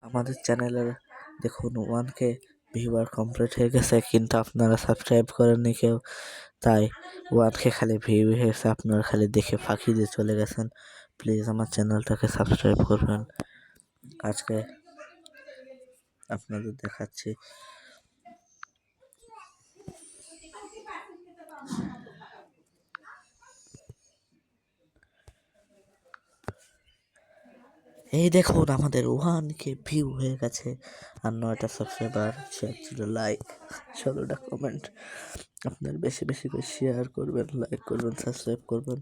আমাদের চ্যানেলের দেখুন 1K ভিউয়ার কমপ্লিট হয়ে গেছে, কিন্তু আপনারা সাবস্ক্রাইব করেননি কেউ, তাই 1K খালি ভিউ হয়েছে, আপনারা খালি দেখে ফাঁকি দিয়ে চলে গেছেন। প্লিজ আমার চ্যানেলটাকে সাবস্ক্রাইব করবেন। আজকে আপনাদের দেখাচ্ছি এই দেখুন আমাদের 1K ভিউ হয়ে গেছে, আর 9টা সাবস্ক্রাইবার, 6টা লাইক, 16টা কমেন্ট। আপনার বেশি বেশি করে শেয়ার করবেন, লাইক করবেন, সাবস্ক্রাইব করবেন।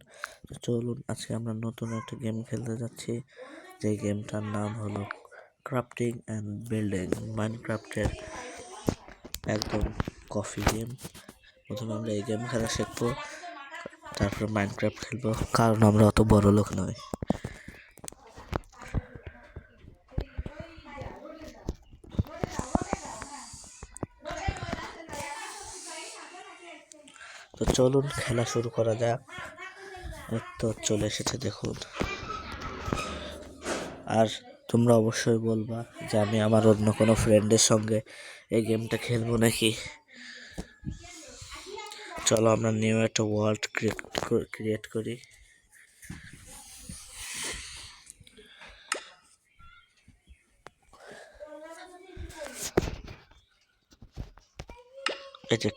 তো চলুন আজকে আমরা নতুন একটা গেম খেলতে যাচ্ছি, যে গেমটার নাম হলো ক্রাফটিং অ্যান্ড বিল্ডিং, মাইনক্রাফটের একদম কফি গেম। প্রথমে আমরা এই গেম খেলা শিখবো, তারপর মাইনক্রাফট খেলবো, কারণ আমরা অত বড় লোক নয়। তো চলুন খেলা শুরু করা যাক। তো চলে এসেছে দেখুন, আর তোমরা অবশ্যই বলবা যে আমি আমার অন্য কোনো ফ্রেন্ডের সঙ্গে এই গেমটা খেলবো নাকি। চলো আমরা নিউ একটা ওয়ার্ল্ড ক্রিয়েট করি। এই যে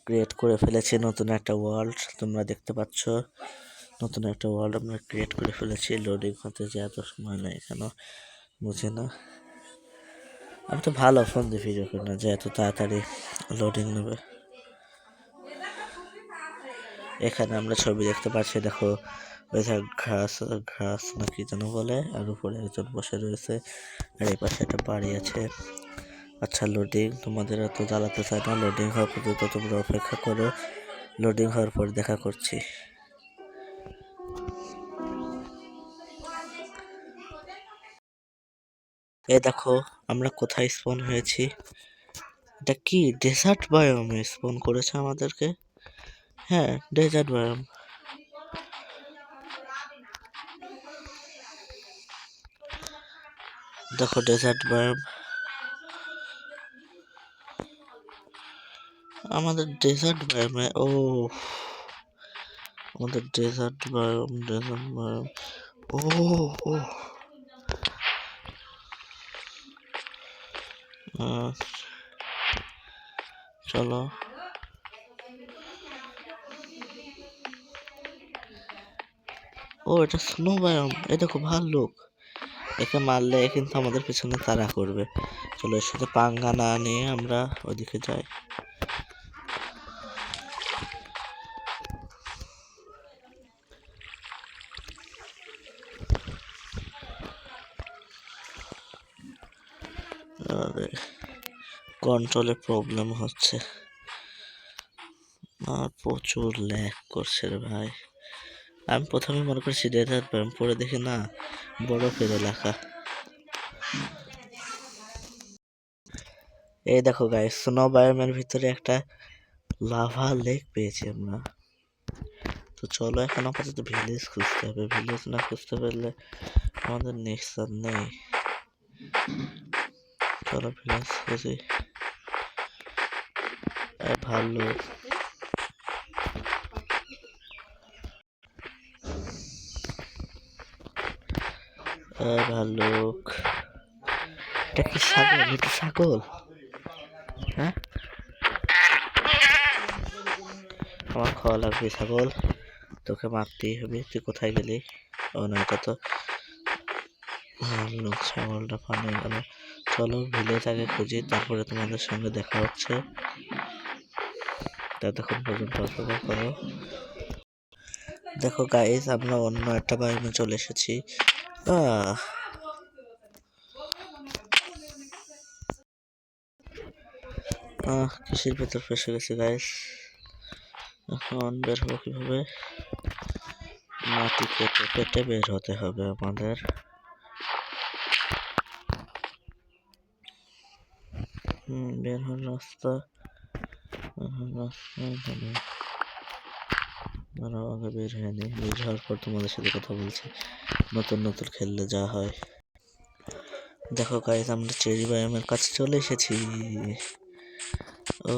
ক্রিয়েট করে ফেলেছি নতুন একটা ওয়ার্ল্ড, তোমরা দেখতে পাচ্ছ নতুন একটা ওয়ার্ল্ড আমরা ক্রিয়েট করে ফেলেছি। লোডিং হতে যে এত সময় নেই এখানে, বুঝে না। আমি তো ভালো ফোন দিয়ে ভিডিও করি না যে এত তাড়াতাড়ি লোডিং নেবে। এখানে আমরা ছবি দেখতে পাচ্ছি, দেখো ওই ঘাস না কি যেন বলে, আর উপরে একজন বসে রয়েছে, আর এই পাশে একটা বাড়ি আছে। আচ্ছা লোডিং তোমাদের এত জ্বালাতে চায় না, লোডিং হওয়ার পর্যন্ত তোমরা অপেক্ষা করো, লোডিং হওয়ার পর দেখা করছি। এ দেখো আমরা কোথায় স্পন হয়েছি, এটা কি ডেজার্ট বায়োমে স্পন করেছে আমাদেরকে। হ্যাঁ ডেজার্ট বায়োম। দেখো ডেজার্ট বায়োম, আমাদের ডেজার্ট বায়োমে, আমাদের ডেজার্ট বায়োম ও ও চলো এটা স্নো বায়োম। এই দেখো ভাল্লুক, একে মারলে কিন্তু আমাদের পিছনে তাড়া করবে। চলো এর সাথে পাঙ্গা না নিয়ে আমরা ওইদিকে যাই। আরে কন্ট্রোলে প্রবলেম হচ্ছে, আর প্রচুর ল্যাগ করছে রে ভাই। আমি প্রথমে মনে করছি ডেজার্ট বায়োম, পরে দেখি না বরফের এলাকা। এই দেখো গাইস, স্নো বায়োমের ভিতরে একটা লাভা লেক পেয়েছি আমরা। তো চলো এখন আপাতত ভিলেজ খুঁজতে হবে, ভিলেজ না খুঁজতে পারলে আমাদের নেক্সট আর নেই। চলো ভিলেজ খুঁজি। ভাল্লুক, ভাল্লুক, এটা কি ছাগল? এটা ছাগল, হ্যাঁ আমার খাওয়া লাগবে ছাগল, তোকে মারতেই হবে। তুই কোথায় গেলি? ও না, এটা তো ভাল্লুক, ছাগলটা পানি গেল। চলো ভিলেজ আগে খুঁজি, তারপরে তোমাদের সঙ্গে দেখা হচ্ছে। ততক্ষণ পর্যন্ত অপেক্ষা করো। দেখো গাইস, আমরা অন্য একটা বায়োমে চলে এসেছি। কিসের ভেতর ফেসে গেছে গাইস, এখন বের হবো কিভাবে? মাটি কেটে কেটে বের হতে হবে আমাদের। বের হওয়ার রাস্তা, আগে বের হয়ে নি, বের হওয়ার পর তোমাদের সাথে কথা বলছি। নতুন খেললে যা হয়। দেখো গাইস, আমরা চেরি বায়োমের কাছে চলে এসেছি। ও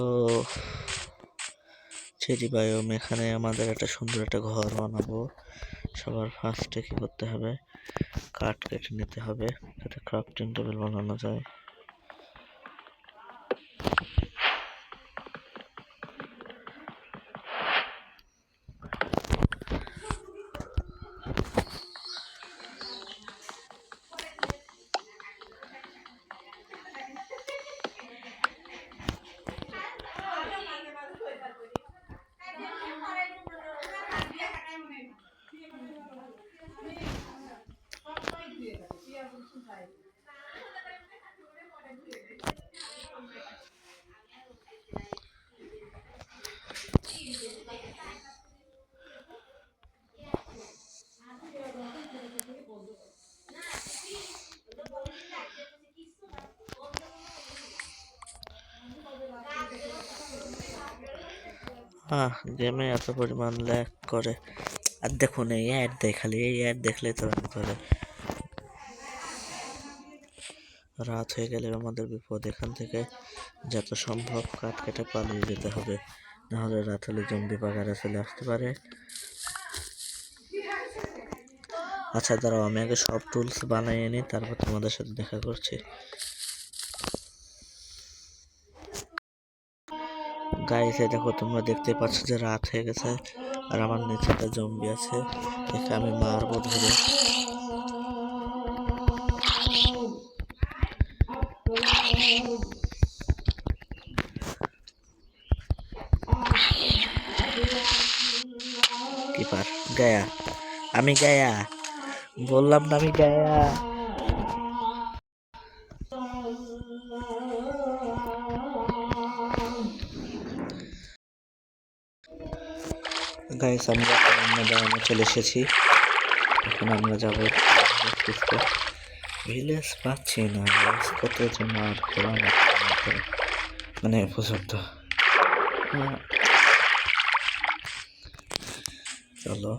চেরি বায়োম, এখানে আমাদের একটা সুন্দর একটা ঘর বানাবো। সবার ফার্স্টে কি করতে হবে, কাঠ কেটে নিতে হবে যাতে ক্রাফটিং টেবিল বানানো যায়। গেমে এত পরিমাণ ল্যাগ করে। আর দেখুন এই অ্যাড দেখালে, এই অ্যাড দেখলে তো ধরে রাত হয়ে গেলে আমাদের বিপদ। এখান থেকে যত সম্ভব কাঠ কেটে পালিয়ে যেতে হবে, নাহলে রাত হলে জম্বি পাগারা চলে আসতে পারে। আচ্ছা দাঁড়াও, আমি আগে সব টুলস বানিয়ে নিই, তারপর তোমাদের সাথে দেখা করছি। গাইস এই দেখো, তোমরা দেখতে পাচ্ছ যে রাত হয়ে গেছে, আর আমার নিচে একটা জম্বি আছে, একে আমি মারবো ধরে। কিপার গায়া, আমি গায়া, বললাম না আমি গায়া। গাইস আমরা দাঁড়ানো চলে এসেছি, এখন আমরা যাবো ভিলেজ। পাচ্ছি না কত জন্য আর মানে পছন্দ। চলো,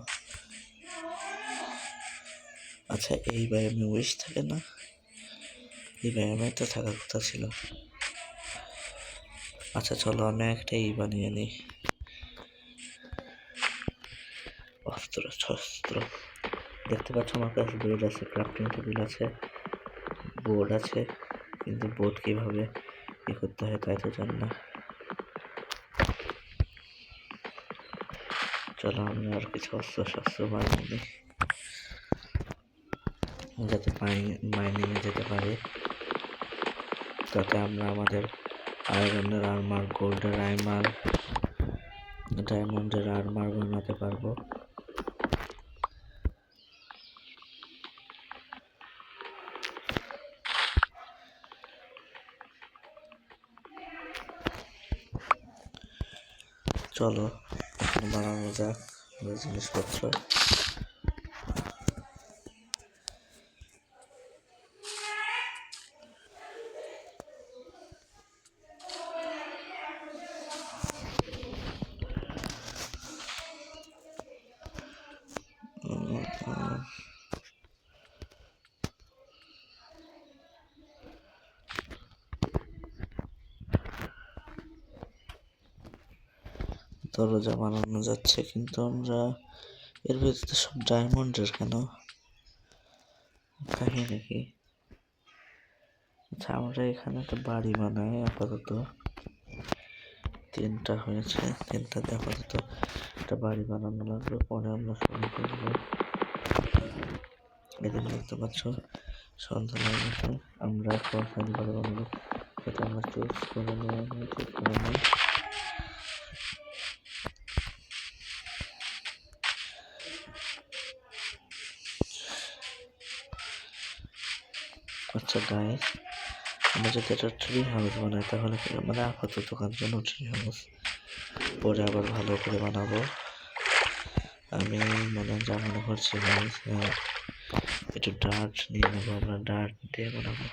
আচ্ছা এই ব্যায়ামে উইশ থাকে না, এই ব্যায়ামে তো থাকার কথা ছিল। আচ্ছা চলো, আমি একটা বানিয়ে নিই, অস্ত্র শস্ত্র। দেখতে পাচ্ছ আমার কাছে বেড আছে, ক্রাফটিং টেবিল আছে, বোর্ড আছে, কিন্তু বোর্ড কিভাবে কি করতে হয় তাই তো জানি না। চলো আমি আর কিছু অস্ত্র শস্ত্র বানিয়ে নিই, যাতে মাইনিংয়ে যেতে পারে, যাতে আমরা আমাদের আয়রনের আর্মার, গোল্ডের আর্মার, ডায়মন্ডের আর্মার বানাতে পারবো। চলো এখন বানানো যাক জিনিসপত্র। দরজা বানানো যাচ্ছে, কিন্তু আমরা এর ভিতরে সব ডায়মন্ডের কেন, কাহিনী কি? আচ্ছা আমরা এখানে একটা বাড়ি বানাই, আপাতত 3টা হয়েছে, 3টাতে আপাতত একটা বাড়ি বানানো লাগবে, পরে আমরা শুরু করবো। এদিকে দেখতে পাচ্ছ সন্ধ্যা হয়ে গেছে, আমরা এখন বাড়ি বানাবো, সেটা আমরা চুজ করে নিই। আচ্ছা গাইস, আমরা যদি একটা ট্রি হাউস বানাই তাহলে মানে আপাতত জন্য ট্রি হাউস, পরে আবার ভালো করে বানাবো। আমি যা মনে করছি গাইস, একটু ডার্ট নিয়ে নেবো, আমরা ডার্ট দিয়ে বানাবো।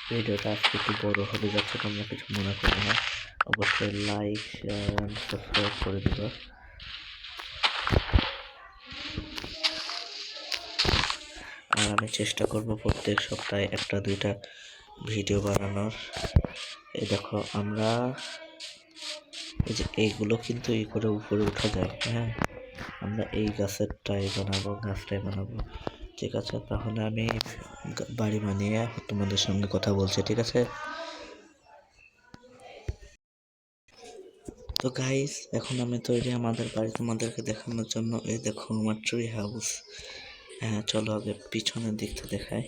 ভিডিওটা আজকে একটু বড় হবে যাচ্ছে, তোমরা কিছু মনে করো না। অবশ্যই লাইক, শেয়ার অ্যান্ড সাবস্ক্রাইব করে দিবা। আর আমি চেষ্টা করব প্রত্যেক সপ্তাহে একটা দুইটা ভিডিও বানানোর। এই দেখো আমরা এই যে এইগুলো কিন্তু এই করে উপরে উঠা যায়, হ্যাঁ। আমরা এই গাছটাই বানাবো, ঠিক আছে। তাহলে আমি বাড়ি বানিয়ে তোমাদের সঙ্গে কথা বলছি, ঠিক আছে। তো গাইস, এখন আমি তৈরি আমাদের বাড়ি তোমাদেরকে দেখানোর জন্য। এই দেখো আমার ট্রি হাউস। হ্যাঁ চলো আগে পিছনের দিকটা দেখাই।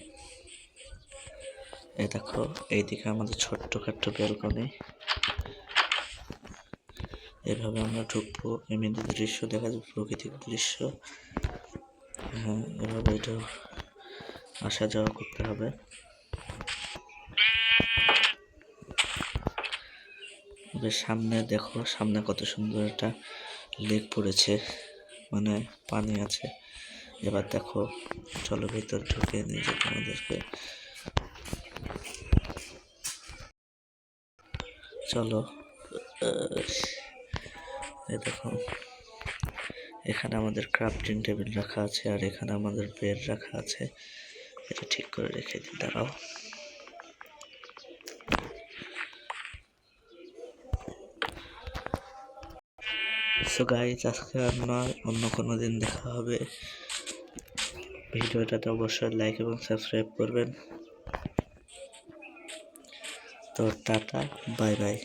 এই দেখো এইদিকে আমাদের ছোট্টখাট্ট ব্যালকনি। এভাবে আমরা ঢুকবো, এমনি দৃশ্য দেখা যাবে, প্রাকৃতিক দৃশ্য। হ্যাঁ এভাবে এটা আসা যাওয়া করতে হবে। সামনে দেখো, সামনে কত সুন্দর একটা লেক পড়েছে, মানে পানি আছে। এবার দেখো, চলো ভিতর ঢুকে নিয়ে যেতে আমাদেরকে, চলো। এই দেখো এখানে আমাদের ক্রাফটিং টেবিল রাখা আছে, আর এখানে আমাদের বেড রাখা আছে। এটা ঠিক করে রেখে দিই, দাঁড়াও। সো গাইস, আজকে আর নয়, অন্য কোনো দিন দেখা হবে। ভিডিওটাতে অবশ্যই লাইক এবং সাবস্ক্রাইব করবেন। তো টাটা, বাই বাই।